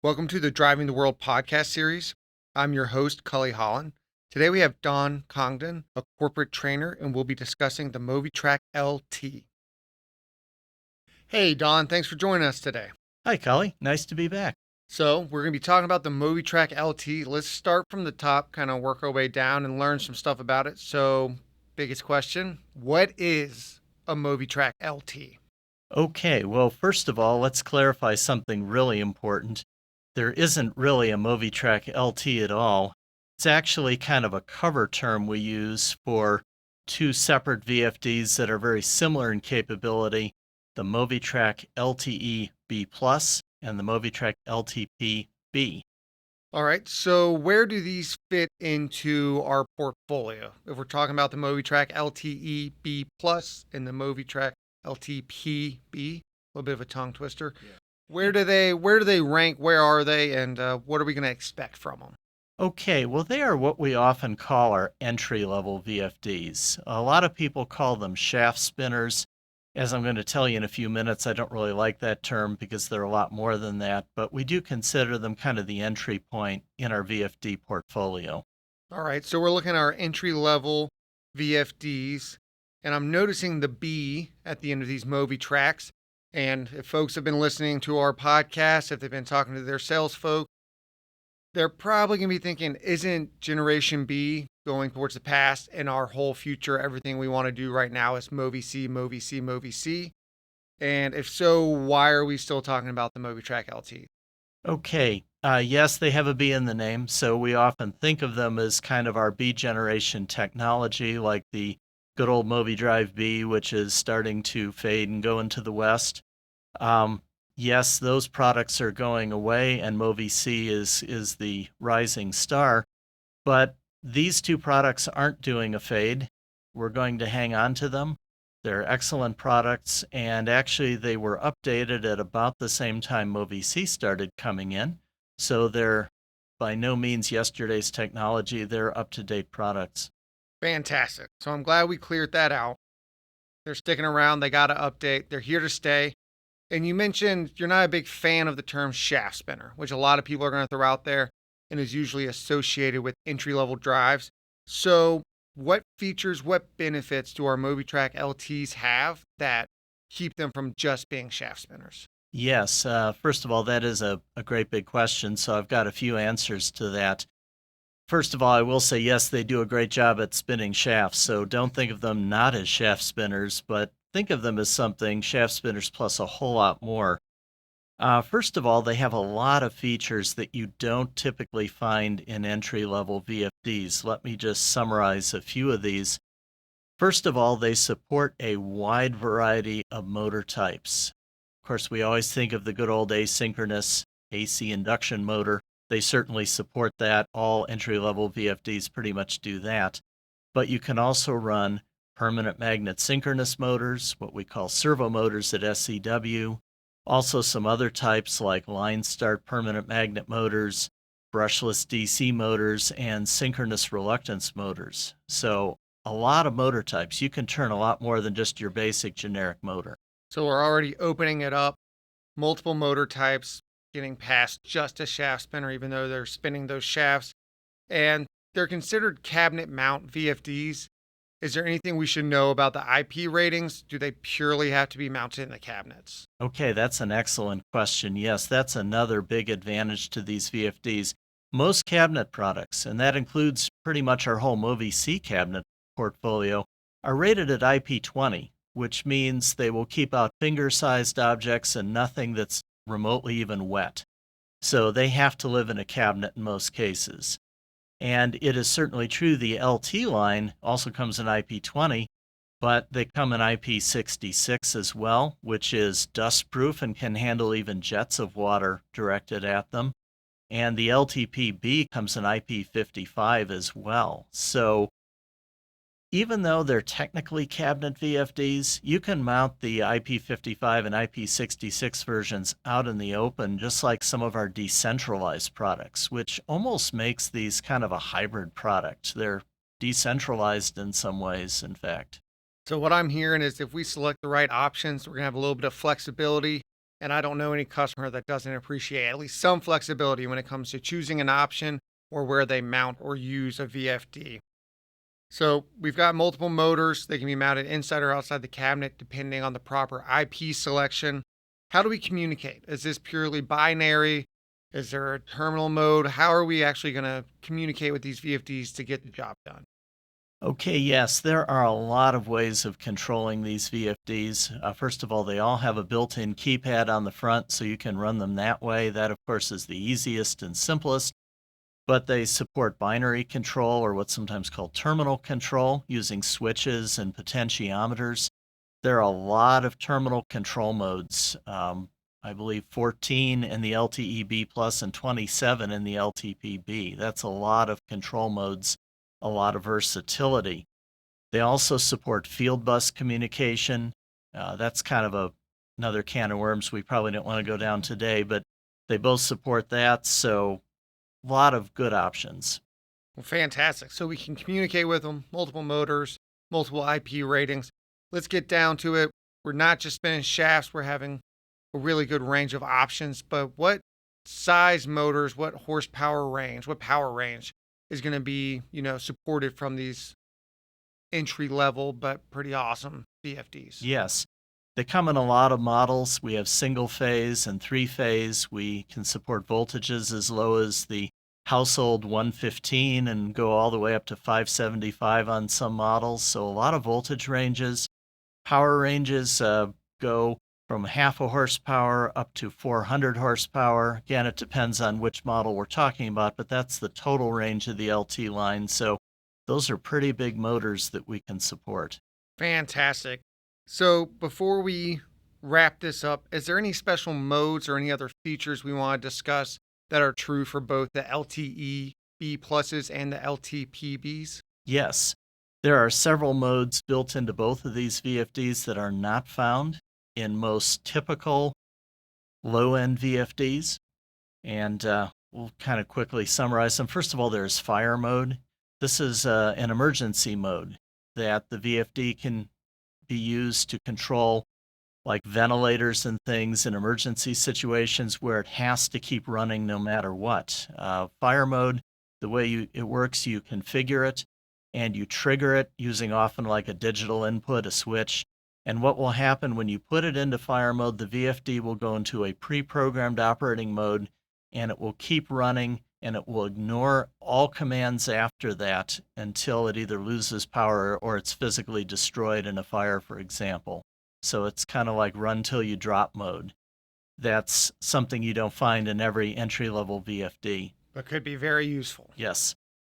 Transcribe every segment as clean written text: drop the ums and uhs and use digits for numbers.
Welcome to the Driving the World podcast series. I'm your host, Cully Holland. Today we have Don Congdon, a corporate trainer, and we'll be discussing the MOVITRAC LT. Hey, Don, thanks for joining us today. Hi, Cully. Nice to be back. So, we're going to be talking about the MOVITRAC LT. Let's start from the top, kind of work our way down and learn some stuff about it. So, biggest question, what is a MOVITRAC LT? Okay, well, first of all, let's clarify something really important. There isn't really a MOVITRAC LT at all. It's actually kind of a cover term we use for two separate VFDs that are very similar in capability, the MOVITRAC LTE-B Plus and the MOVITRAC LTP-B. All right, so where do these fit into our portfolio? If we're talking about the MOVITRAC LTE-B Plus and the MOVITRAC LTP-B, a little bit of a tongue twister. Yeah. Where do they rank? Where are they, and what are we going to expect from them? Okay, well, they are what we often call our entry-level VFDs. A lot of people call them shaft spinners. As I'm going to tell you in a few minutes, I don't really like that term because they're a lot more than that, but we do consider them kind of the entry point in our VFD portfolio. All right, so we're looking at our entry-level VFDs, and I'm noticing the B at the end of these MOVITRACs. And if folks have been listening to our podcast, if they've been talking to their sales folk, they're probably going to be thinking, isn't Generation B going towards the past and our whole future, everything we want to do right now is MOVI-C, MOVI-C, MOVI-C? And if so, why are we still talking about the MOVITRAC LT? Okay, yes, they have a B in the name, so we often think of them as kind of our B generation technology, like the good old MOVIDRIVE B, which is starting to fade and go into the West. Yes, those products are going away, and MOVI-C is the rising star. But these two products aren't doing a fade. We're going to hang on to them. They're excellent products, and actually they were updated at about the same time MOVI-C started coming in. So they're by no means yesterday's technology. They're up-to-date products. Fantastic. So I'm glad we cleared that out. They're sticking around. They got to update. They're here to stay. And you mentioned you're not a big fan of the term shaft spinner, which a lot of people are going to throw out there and is usually associated with entry-level drives. So what features, what benefits do our MOVITRAC LTs have that keep them from just being shaft spinners? Yes, first of all, that is a great big question, so I've got a few answers to that. First of all, I will say, yes, they do a great job at spinning shafts, so don't think of them not as shaft spinners, but think of them as something, shaft spinners plus a whole lot more. First of all, they have a lot of features that you don't typically find in entry-level VFDs. Let me just summarize a few of these. First of all, they support a wide variety of motor types. Of course, we always think of the good old asynchronous AC induction motor. They certainly support that. All entry-level VFDs pretty much do that. But you can also run permanent magnet synchronous motors, what we call servo motors at SEW. Also some other types like line start permanent magnet motors, brushless DC motors, and synchronous reluctance motors. So a lot of motor types. You can turn a lot more than just your basic generic motor. So we're already opening it up, multiple motor types, getting past just a shaft spinner, even though they're spinning those shafts. And they're considered cabinet mount VFDs. Is there anything we should know about the IP ratings? Do they purely have to be mounted in the cabinets? Okay, that's an excellent question. Yes, that's another big advantage to these VFDs. Most cabinet products, and that includes pretty much our whole MOVI-C cabinet portfolio, are rated at IP20, which means they will keep out finger-sized objects and nothing that's remotely even wet. So they have to live in a cabinet in most cases. And it is certainly true the LT line also comes in IP20, but they come in IP66 as well, which is dust-proof and can handle even jets of water directed at them. And the LTP-B comes in IP55 as well. So even though they're technically cabinet VFDs, you can mount the IP55 and IP66 versions out in the open, just like some of our decentralized products, which almost makes these kind of a hybrid product. They're decentralized in some ways, in fact. So what I'm hearing is if we select the right options, we're going to have a little bit of flexibility And I don't know any customer that doesn't appreciate at least some flexibility when it comes to choosing an option or where they mount or use a VFD. So we've got multiple motors. They can be mounted inside or outside the cabinet depending on the proper IP selection. How do we communicate? Is this purely binary? Is there a terminal mode? How are we actually going to communicate with these VFDs to get the job done? Okay, yes, there are a lot of ways of controlling these VFDs. First of all, they all have a built-in keypad on the front, so you can run them that way. That, of course, is the easiest and simplest. But they support binary control, or what's sometimes called terminal control, using switches and potentiometers. There are a lot of terminal control modes. I believe 14 in the LTE-B plus and 27 in the LTP-B. That's a lot of control modes, a lot of versatility. They also support field bus communication. That's kind of another can of worms we probably don't want to go down today, but they both support that, so a lot of good options. Well, fantastic. So we can communicate with them, multiple motors, multiple IP ratings. Let's get down to it. We're not just spinning shafts, we're having a really good range of options, but what size motors, what horsepower range, what power range is going to be, supported from these entry level but pretty awesome VFDs? Yes, they come in a lot of models. We have single phase and three phase. We can support voltages as low as the household 115 and go all the way up to 575 on some models. So a lot of voltage ranges. Power ranges go from half a horsepower up to 400 horsepower. Again, it depends on which model we're talking about, but that's the total range of the LT line. So those are pretty big motors that we can support. Fantastic. So before we wrap this up, is there any special modes or any other features we want to discuss that are true for both the LTE-B pluses and the LTP-Bs? Yes, there are several modes built into both of these VFDs that are not found in most typical low-end VFDs. And we'll kind of quickly summarize them. First of all, there's fire mode. This is an emergency mode that the VFD can be used to control like ventilators and things in emergency situations where it has to keep running no matter what. Fire mode, the way it works, you configure it and you trigger it using often like a digital input, a switch. And what will happen when you put it into fire mode, the VFD will go into a pre-programmed operating mode and it will keep running and it will ignore all commands after that until it either loses power or it's physically destroyed in a fire, for example. So it's kind of like run till you drop mode. That's something you don't find in every entry-level VFD. But could be very useful. Yes.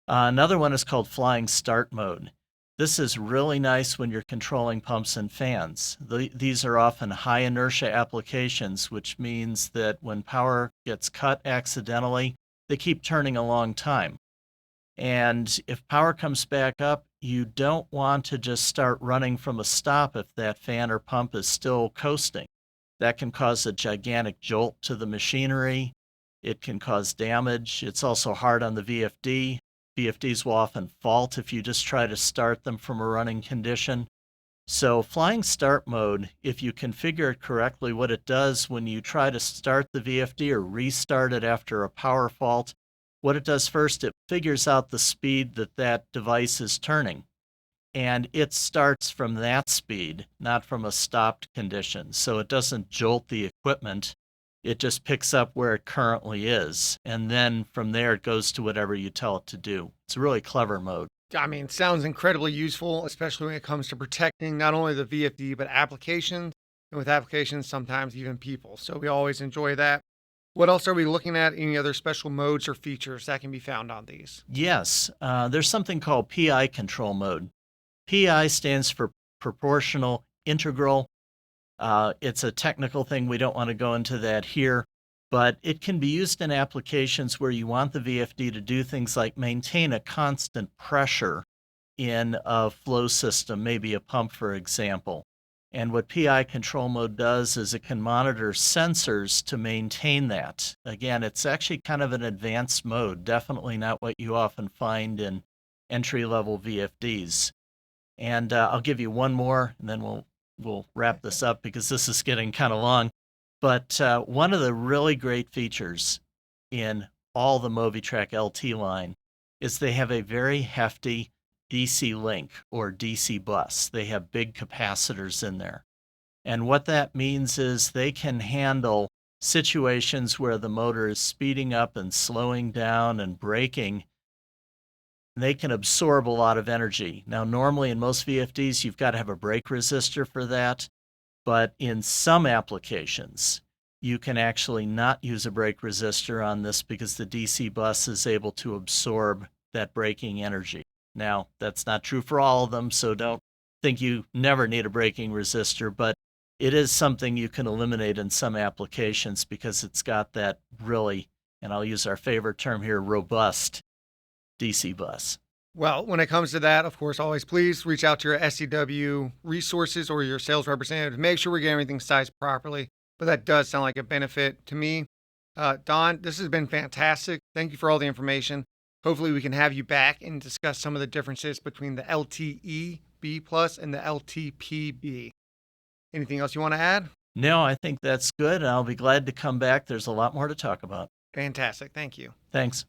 Another one is called flying start mode. This is really nice when you're controlling pumps and fans. These are often high inertia applications, which means that when power gets cut accidentally, they keep turning a long time. And if power comes back up, you don't want to just start running from a stop if that fan or pump is still coasting. That can cause a gigantic jolt to the machinery. It can cause damage. It's also hard on the VFD. VFDs will often fault if you just try to start them from a running condition. So flying start mode, if you configure it correctly, what it does when you try to start the VFD or restart it after a power fault, what it does first, it figures out the speed that that device is turning. And it starts from that speed, not from a stopped condition. So it doesn't jolt the equipment. It just picks up where it currently is. And then from there, it goes to whatever you tell it to do. It's a really clever mode. I mean, sounds incredibly useful, especially when it comes to protecting not only the VFD, but applications. And with applications, sometimes even people. So we always enjoy that. What else are we looking at? Any other special modes or features that can be found on these? Yes, there's something called PI control mode. PI stands for proportional integral. It's a technical thing. We don't want to go into that here, but it can be used in applications where you want the VFD to do things like maintain a constant pressure in a flow system, maybe a pump, for example. And what PI control mode does is it can monitor sensors to maintain that. Again, it's actually kind of an advanced mode, definitely not what you often find in entry-level VFDs. And I'll give you one more, and then we'll wrap this up because this is getting kind of long. But one of the really great features in all the MOVITRAC LT line is they have a very hefty DC link or DC bus. They have big capacitors in there. And what that means is they can handle situations where the motor is speeding up and slowing down and braking. They can absorb a lot of energy. Now, normally in most VFDs, you've got to have a brake resistor for that. But in some applications, you can actually not use a brake resistor on this because the DC bus is able to absorb that braking energy. Now, that's not true for all of them, so don't think you never need a braking resistor, but it is something you can eliminate in some applications because it's got that really, and I'll use our favorite term here, robust DC bus. Well, when it comes to that, of course, always please reach out to your SEW resources or your sales representative to make sure we're getting everything sized properly. But that does sound like a benefit to me. Don, this has been fantastic. Thank you for all the information. Hopefully we can have you back and discuss some of the differences between the LTE-B plus and the LTP-B. Anything else you want to add? No, I think that's good. I'll be glad to come back. There's a lot more to talk about. Fantastic. Thank you. Thanks.